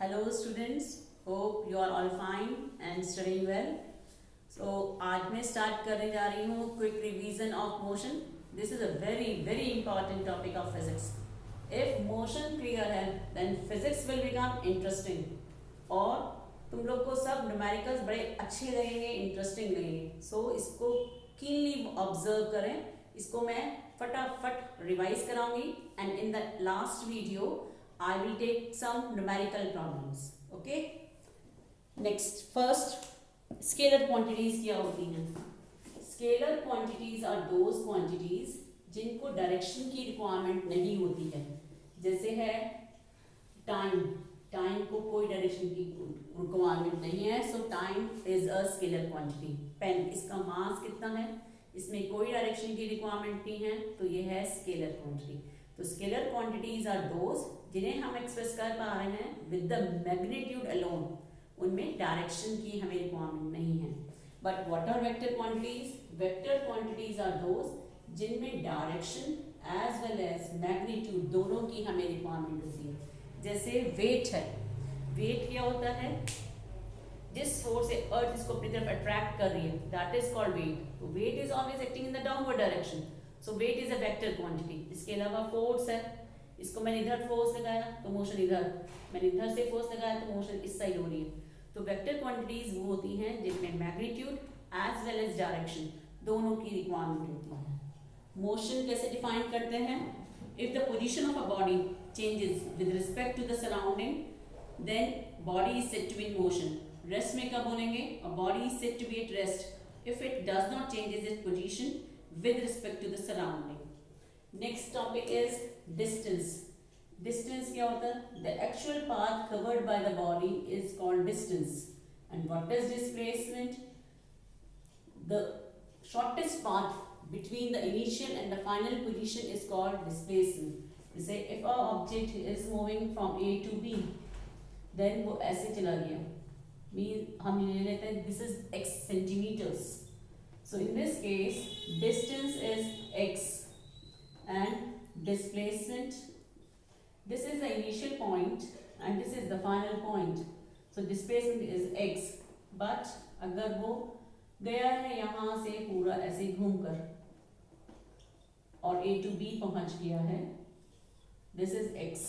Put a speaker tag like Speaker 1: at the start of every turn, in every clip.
Speaker 1: Hello students, hope you are all fine and studying well. So आज मैं start करने जा रही हूँ quick revision of motion. This is a very important topic of physics. If motion clear है then physics will become interesting और तुम लोग को सब न्यूमेरिकल्स बड़े अच्छे लगेंगे, इंटरेस्टिंग लगेंगे. सो इसको कीनली ऑब्जर्व करें. इसको मैं फटाफट रिवाइज कराऊंगी and in the last video I will take some numerical problems. Okay. Next, first, scalar quantities क्या होती हैं? Scalar quantities are those quantities जिनको डायरेक्शन की रिक्वायरमेंट नहीं होती है. जैसे है टाइम. टाइम को कोई डायरेक्शन की रिक्वायरमेंट नहीं है, so time is a scalar quantity. Pen, इसका मास कितना है, इसमें कोई डायरेक्शन की रिक्वायरमेंट नहीं है, तो ये है स्केलर क्वांटिटी. तो स्केलर क्वांटिटीज आर दोज जिन्हें हम एक्सप्रेस कर पा रहे हैं विद द मैग्नीट्यूड अलोन. उनमें डायरेक्शन की हमें रिक्वायरमेंट नहीं है. But what are vector quantities? Vector quantities are those जिनमें direction as well as magnitude दोनों की हमें रिक्वायरमेंट होती है. जैसे वेट है. वेट क्या होता है? जिस फोर्स से अर्थ इसको अपनी तरफ अट्रैक्ट कर रही है, दैट इज कॉल्ड वेट. तो weight is always acting in the downward direction, so weight is a vector quantity. इसके अलावा फोर्स है. इसको मैंने इधर फोर्स लगाया तो मोशन इधर, मैंने इधर से फोर्स लगाया तो मोशन इस साइड हो रही है. तो वेक्टर क्वांटिटीज वो होती हैं जिनमें magnitude as well as direction दोनों की रिक्वायरमेंट होती है. मोशन कैसे डिफाइन करते हैं? If the position of a body changes with respect to the surrounding then body is said to be in motion. Rest में कब बोलेंगे? A body is said to be at rest if it does not changes its position with respect to the surrounding. Next topic is distance. Distance क्या होता है? The actual path covered by the body is called distance. And what is displacement? The shortest path between the initial and the final position is called displacement. जैसे if a object is moving from A to B, then वो ऐसे चला गया, mean हम ले लेते हैं this is x centimetres. So in this case distance is x and displacement, this is the initial point and this is the final point, so displacement is x. but अगर वो गया है यहाँ से पूरा ऐसे घूमकर और a to b पहुंच गया है, this is x.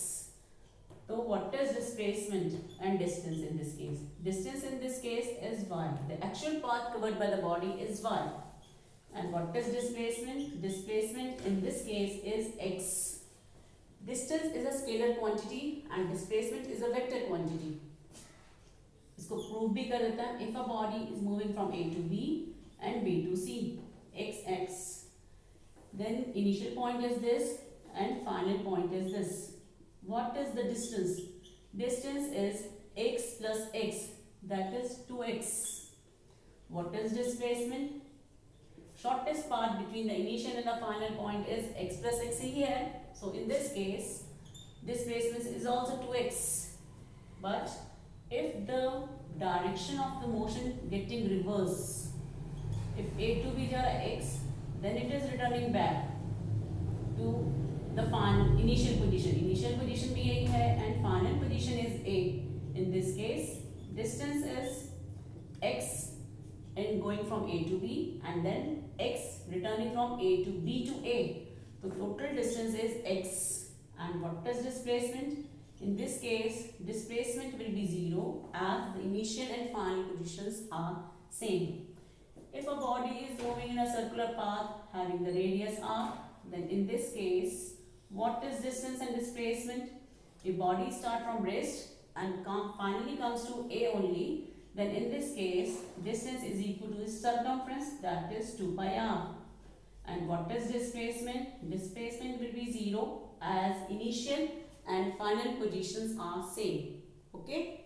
Speaker 1: तो what is displacement and distance in this case? Distance in this case is y. The actual path covered by the body is y. And what is displacement? Displacement in this case is x. Distance is a scalar quantity and displacement is a vector quantity. इसको prove भी कर देता है. If a body is moving from A to B and B to C, x, then initial point is this and final point is this. What is the distance? Distance is x plus x, that is 2x. What is displacement? Shortest path between the initial and the final point is x plus x here. So in this case, displacement is also 2x. But if the direction of the motion getting reverse, if A to B is x, then it is returning back to the final initial position. Initial position भी यही है and final position is A. In this case, distance is x and going from A to B and then x returning from A to B to A. So total distance is x. And what is displacement? In this case, displacement will be 0 as the initial and final positions are same. If a body is moving in a circular path having the radius r, then in this case, what is distance and displacement? If body start from rest and finally comes to A only, then in this case distance is equal to its circumference, that is 2 pi r. And what is displacement? Displacement will be 0 as initial and final positions are same. Okay,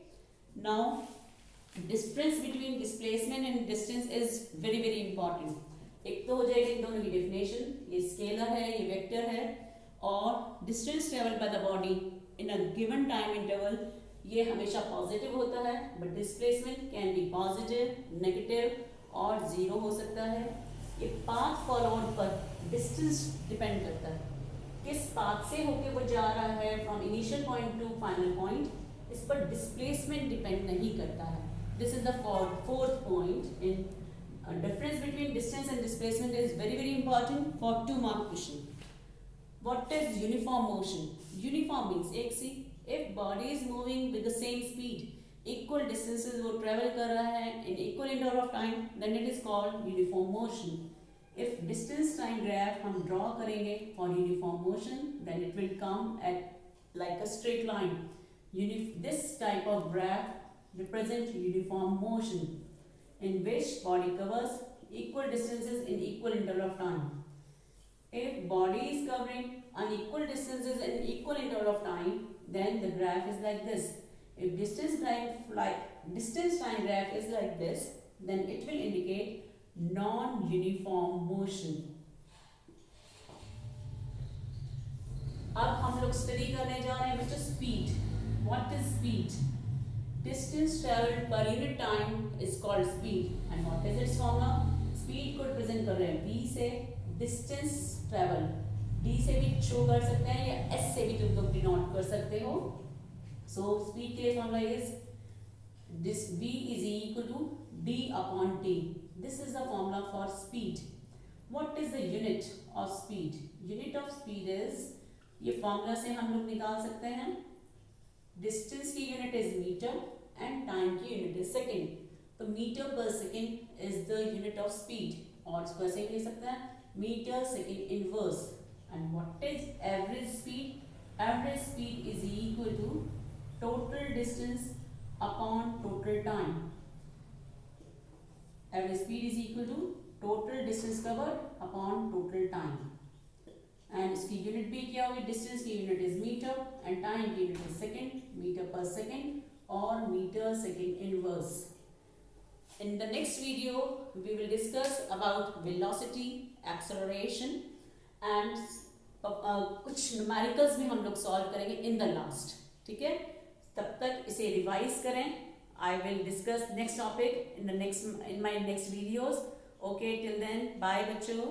Speaker 1: now difference between displacement and distance is very important. एक तो हो जाएगी इन दोनों की definition. ये scalar है, ये vector है, और distance travel by the body in a given time interval ये हमेशा पॉजिटिव होता है. But displacement can be positive, negative और जीरो हो सकता है. ये पाथ फॉलोड पर डिस्टेंस डिपेंड करता है. किस पाथ से होके वो जा रहा है from initial point two final point, इस पर डिस्प्लेसमेंट डिपेंड नहीं करता है. This is the fourth point in difference between distance and displacement is very important for 2-mark question. What is uniform motion? Uniform means एक सी, if body is moving with the same speed, equal distances वो travel कर रहा है in equal interval of time, then it is called uniform motion. If distance time graph हम draw करेंगे for uniform motion, then it will come at like a straight line. This type of graph represents uniform motion, in which body covers equal distances in equal interval of time. If body is covering unequal distances in equal interval of time, then the graph is like this. If distance time graph is like this, then it will indicate non-uniform motion. अब हम लोग study करने जा रहे हैं बच्चों speed. What is speed? Distance traveled per unit time is called speed. And what is its formula? Speed को represent कर रहे हैं B से. Distance travel D से भी शो कर सकते हैं या S से भी तुम लोग डिनोट कर सकते हो. So speed के लिए formula is this V is equal to D upon T. This is the formula for speed. What is the unit of speed? Unit of speed is, ये formula से हम लोग निकाल सकते हैं. Distance की unit is meter and time की unit is second. तो meter per second is the unit of speed. और इसको ऐसे ही ले सकते हैं meter second inverse. And what is average speed? Average speed is equal to total distance upon total time. Average speed is equal to total distance covered upon total time. And इसकी unit भी क्या हुई? Distance की unit is metre and time की unit is second, metre per second और metre second inverse. In the next video, we will discuss about velocity, acceleration and कुछ numericals भी हम लोग solve करेंगे in the last. ठीक है? तब तक इसे revise करें. I will discuss next topic in my next videos. Okay, till then, bye बच्चों.